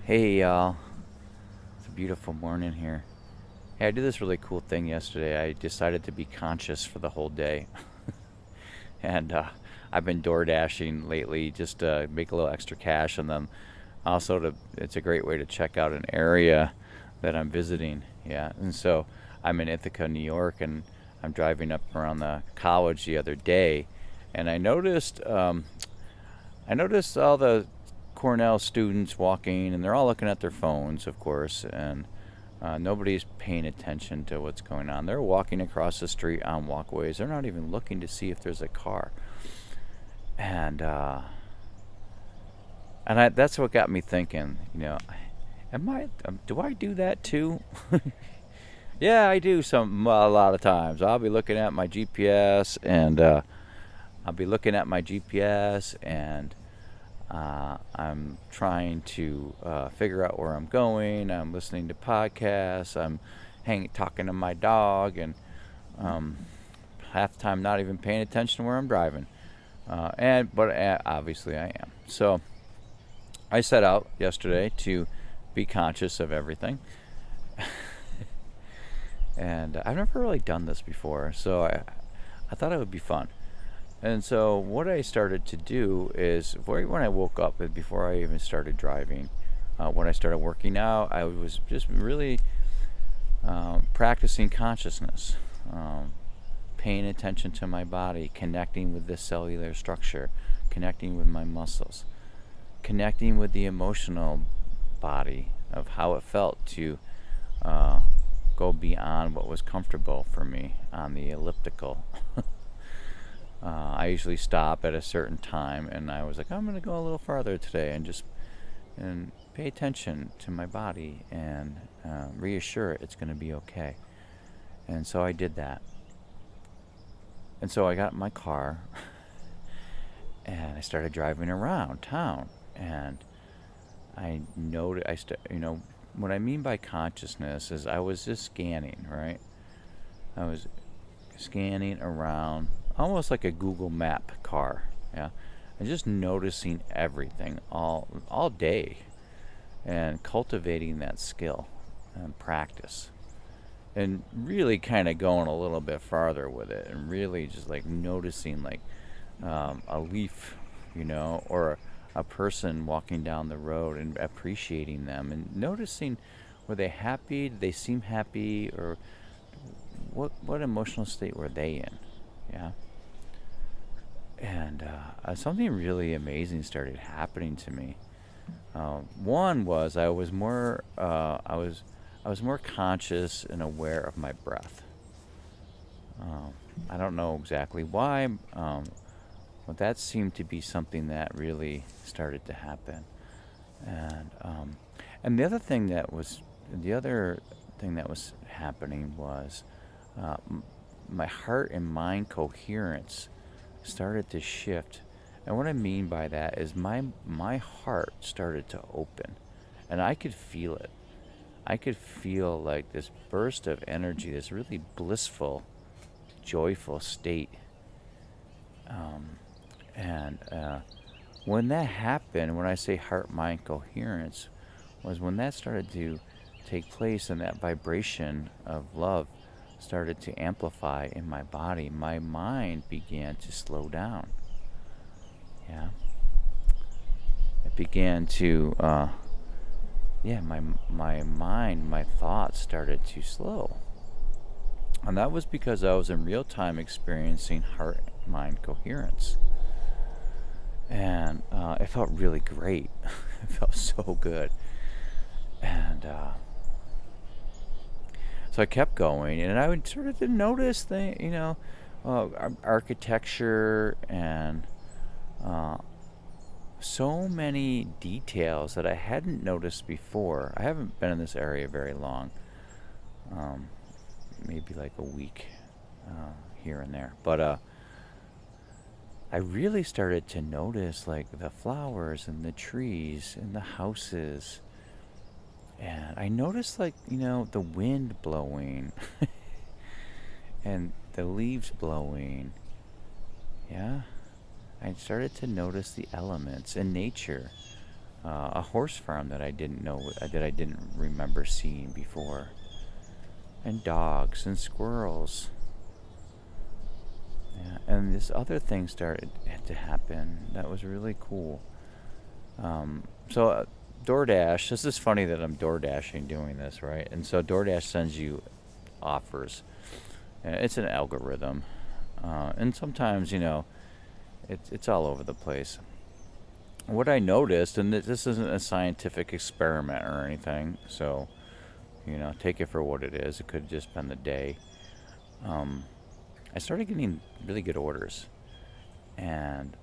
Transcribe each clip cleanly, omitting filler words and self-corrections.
Hey y'all, it's a beautiful morning here. Hey, I did this really cool thing yesterday. I decided to be conscious for the whole day. and I've been DoorDashing lately just to make a little extra cash, and then also it's a great way to check out an area that I'm visiting. Yeah, and so I'm in Ithaca, New York, and I'm driving up around the college the other day, and I noticed all the Cornell students walking, and they're all looking at their phones, of course, and nobody's paying attention to what's going on. They're walking across the street on walkways. They're not even looking to see if there's a car. And that's what got me thinking. Do I do that too? Yeah, I do a lot of times. I'll be looking at my GPS, and I'm trying to figure out where I'm going. I'm listening to podcasts. I'm talking to my dog, and um, half the time not even paying attention to where I'm driving. But obviously I am. So I set out yesterday to be conscious of everything, and I've never really done this before. So I thought it would be fun. And so what I started to do is, right when I woke up, before I even started driving, when I started working out, I was just really practicing consciousness, paying attention to my body, connecting with the cellular structure, connecting with my muscles, connecting with the emotional body of how it felt to go beyond what was comfortable for me on the elliptical. I usually stop at a certain time, and I was like, I'm going to go a little farther today, and pay attention to my body, and reassure it it's going to be okay. And so I did that. And so I got in my car, and I started driving around town, and I noticed, what I mean by consciousness is I was just scanning, right? I was scanning around, almost like a Google Map car, yeah, and just noticing everything all day, and cultivating that skill and practice, and really kind of going a little bit farther with it, and really just like noticing, like a leaf, or a person walking down the road, and appreciating them, and noticing, were they happy? Did they seem happy? Or what emotional state were they in? Yeah. And something really amazing started happening to me. One was I was more conscious and aware of my breath. I don't know exactly why, but that seemed to be something that really started to happen. And the other thing that was happening was my heart and mind coherence started to shift. And what I mean by that is my heart started to open, and I could feel it. I could feel like this burst of energy, this really blissful, joyful state. And when that happened, when I say heart mind coherence, was when that started to take place, and that vibration of love started to amplify in my body, my mind began to slow down. Yeah. It began to, my mind, my thoughts started to slow. And that was because I was in real time experiencing heart-mind coherence. And it felt really great. It felt so good. And so I kept going, and I would sort of notice things, architecture, and so many details that I hadn't noticed before. I haven't been in this area very long, maybe like a week here and there. But I really started to notice, like, the flowers and the trees and the houses. And I noticed, like, the wind blowing and the leaves blowing. Yeah. I started to notice the elements in nature. a horse farm that I didn't know, that I didn't remember seeing before, and dogs and squirrels. Yeah, and this other thing started to happen that was really cool. So DoorDash. This is funny that I'm DoorDashing doing this, right? And so DoorDash sends you offers. It's an algorithm, and sometimes it's all over the place. What I noticed, and this isn't a scientific experiment or anything, so take it for what it is. It could have just been the day. I started getting really good orders, and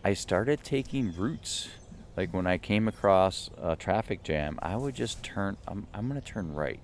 I started taking routes. Like when I came across a traffic jam, I would just turn. I'm going to turn right.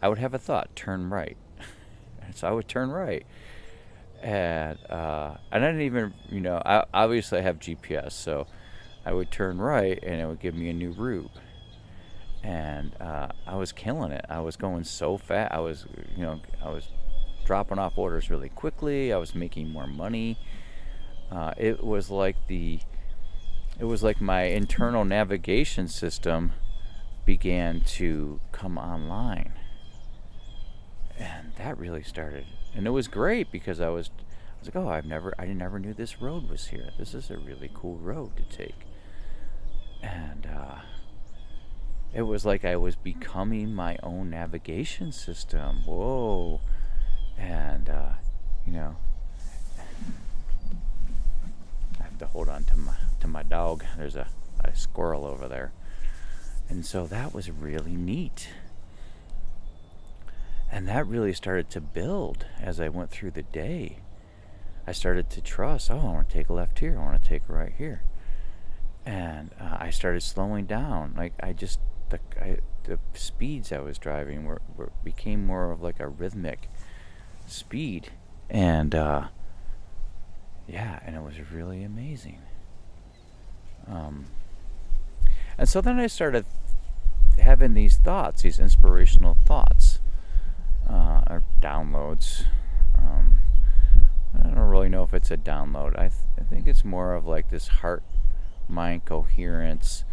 I would have a thought, turn right. And so I would turn right, and I didn't even, I obviously have GPS, so I would turn right, and it would give me a new route. And I was killing it. I was going so fast. I was dropping off orders really quickly. I was making more money. It was like my internal navigation system began to come online, and that really started. And it was great because I was like, oh, I never knew this road was here. This is a really cool road to take, and it was like I was becoming my own navigation system. Whoa, and I have to hold on to my dog. There's a squirrel over there, and so that was really neat. And that really started to build as I went through the day. I started to trust. Oh, I want to take a left here. I want to take a right here, and I started slowing down. Like the speeds I was driving were became more of like a rhythmic speed, and yeah, and it was really amazing. And so then I started having these thoughts, these inspirational thoughts, or downloads. I don't really know if it's a download. I think it's more of like this heart-mind coherence,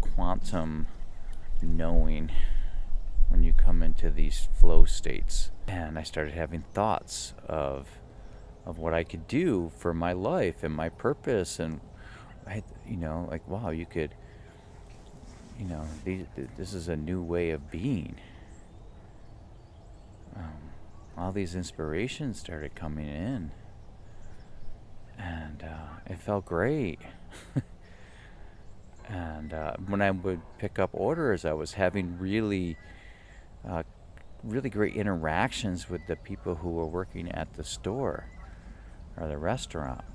quantum knowing when you come into these flow states. And I started having thoughts of what I could do for my life and my purpose, and like, wow, you could, this is a new way of being. All these inspirations started coming in, and it felt great. And when I would pick up orders, I was having really great interactions with the people who were working at the store or the restaurant,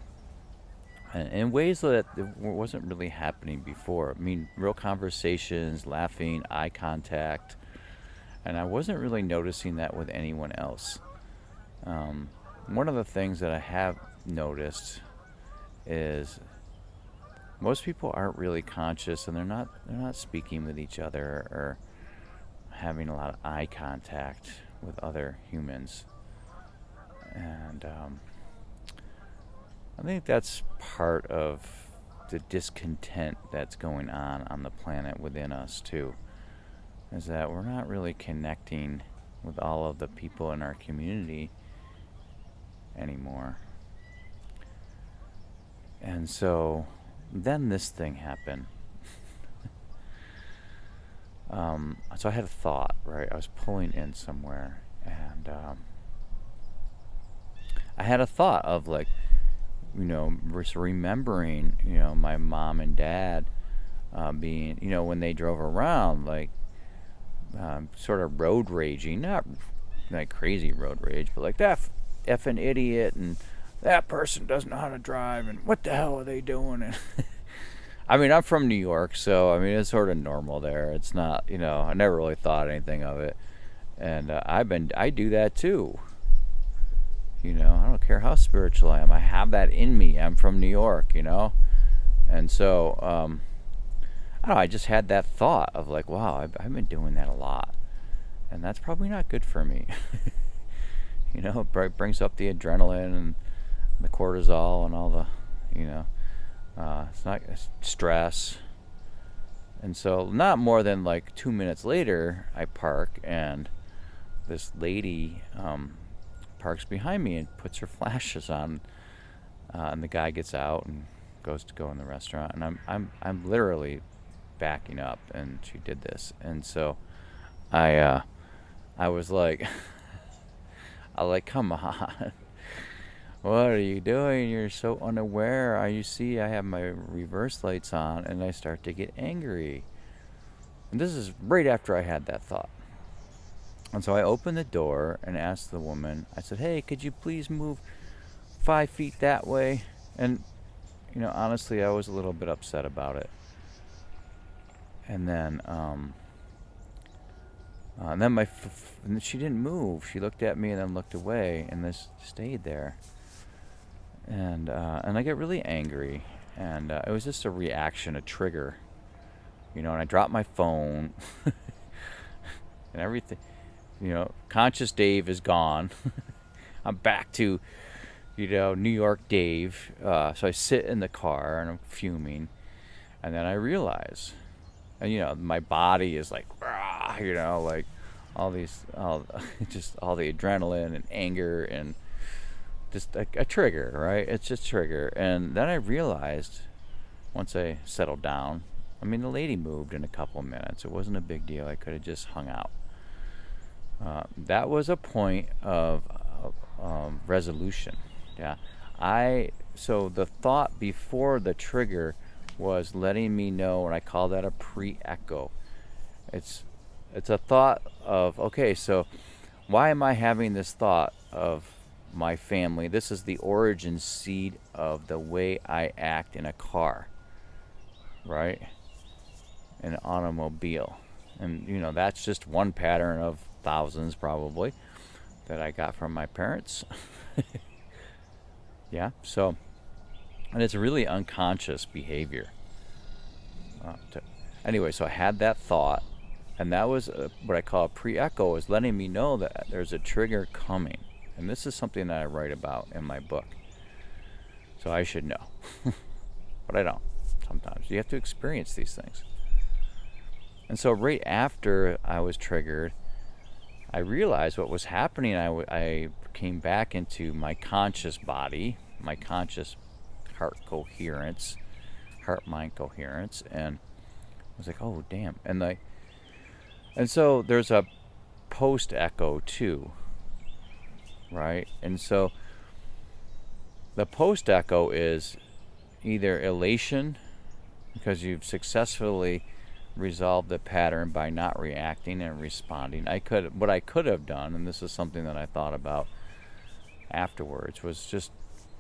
and in ways that wasn't really happening before. I mean, real conversations, laughing, eye contact, and I wasn't really noticing that with anyone else. One of the things that I have noticed is most people aren't really conscious, and they're not speaking with each other or having a lot of eye contact with other humans. And I think that's part of the discontent that's going on the planet within us too, is that we're not really connecting with all of the people in our community anymore. And so then this thing happened. So I had a thought, right? I was pulling in somewhere, and I had a thought of like, just remembering, my mom and dad being, when they drove around, like sort of road raging, not like crazy road rage, but like that effing idiot, and that person doesn't know how to drive, and what the hell are they doing? And I mean, I'm from New York, so I mean, it's sort of normal there. It's not, I never really thought anything of it, and I do that too. I don't care how spiritual I am. I have that in me. I'm from New York, and so I don't know. I just had that thought of like, wow, I've been doing that a lot, and that's probably not good for me. It brings up the adrenaline and the cortisol and all the, it's not stress, And so not more than like 2 minutes later, I park, and this lady parks behind me and puts her flashes on, and the guy gets out and goes to go in the restaurant, and I'm literally backing up, and she did this, and so I was like, come on, what are you doing? You're so unaware. You see, I have my reverse lights on, and I start to get angry. And this is right after I had that thought. And so I opened the door and asked the woman, I said, hey, could you please move 5 feet that way? And, honestly, I was a little bit upset about it. And then, and she didn't move. She looked at me and then looked away, and this stayed there. And I get really angry, and it was just a reaction, a trigger, and I dropped my phone, and everything, conscious Dave is gone. I'm back to, New York Dave. So I sit in the car and I'm fuming, and then I realize, and my body is like, rah, like just all the adrenaline and anger and just a trigger, right? It's just trigger. And then I realized, once I settled down, the lady moved in a couple of minutes. It wasn't a big deal. I could have just hung out. That was a point of resolution. Yeah. So the thought before the trigger was letting me know, and I call that a pre-echo. It's a thought of, okay, so why am I having this thought of my family? This is the origin seed of the way I act in a car, right? An automobile. And that's just one pattern of thousands probably that I got from my parents. Yeah, so, and it's really unconscious behavior. Anyway, so I had that thought, and that was what I call a pre-echo, is letting me know that there's a trigger coming. And this is something that I write about in my book. So I should know. But I don't. Sometimes you have to experience these things. And so right after I was triggered, I realized what was happening. I came back into my conscious body, my conscious heart-mind coherence, and I was like, oh, damn. And so there's a post-echo too, right? And so the post-echo is either elation, because you've successfully resolved the pattern by not reacting and responding. What I could have done, and this is something that I thought about afterwards, was just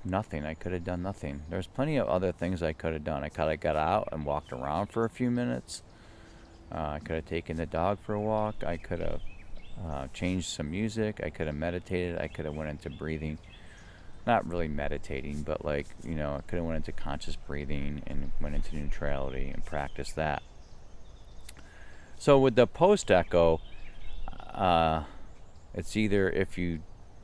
nothing. I could have done nothing. There's plenty of other things I could have done. I could have got out and walked around for a few minutes. I could have taken the dog for a walk. I could have changed some music. I could have meditated. I could have went into breathing. Not really meditating, but I could have went into conscious breathing and went into neutrality and practiced that. So with the post-echo, it's either, if you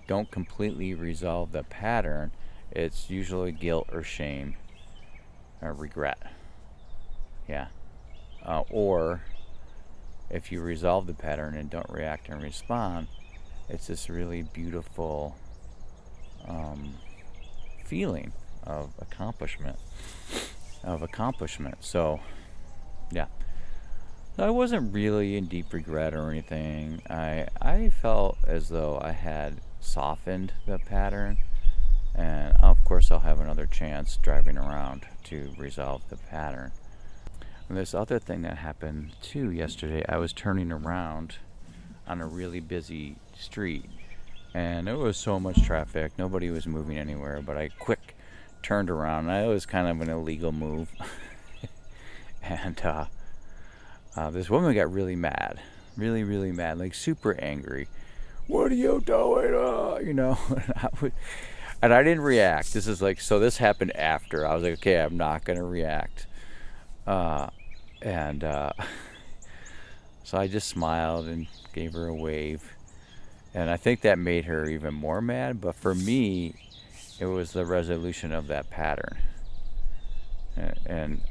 don't completely resolve the pattern, it's usually guilt or shame or regret. Yeah. Or if you resolve the pattern and don't react and respond, it's this really beautiful feeling of accomplishment. So, yeah. So I wasn't really in deep regret or anything. I felt as though I had softened the pattern, and of course I'll have another chance driving around to resolve the pattern. And this other thing that happened too yesterday, I was turning around on a really busy street, and there was so much traffic, nobody was moving anywhere, but I quick turned around. And it was kind of an illegal move. And this woman got really mad, really mad, like super angry. What are you doing? And I didn't react. This is this happened after. I was like, okay, I'm not going to react. So I just smiled and gave her a wave. And I think that made her even more mad. But for me, it was the resolution of that pattern. And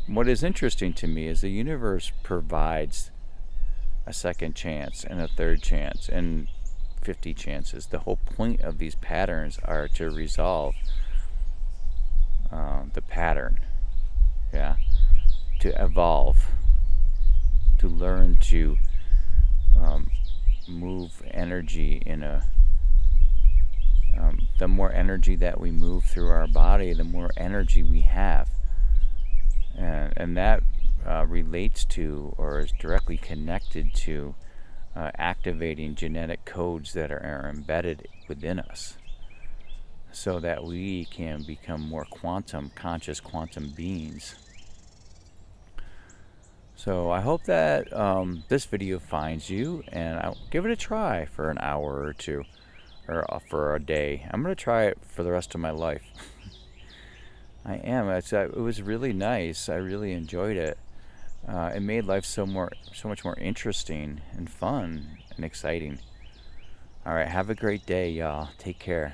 what is interesting to me is the universe provides a second chance and a third chance and 50 chances. The whole point of these patterns are to resolve the pattern, yeah, to evolve, to learn to move energy in a the more energy that we move through our body, the more energy we have, and that relates to, or is directly connected to, activating genetic codes that are embedded within us, so that we can become more conscious quantum beings. So I hope that this video finds you, and I'll give it a try for an hour or two, or for a day. I'm going to try it for the rest of my life. I am. It was really nice. I really enjoyed it. It made life so much more interesting and fun and exciting. All right, have a great day, y'all. Take care.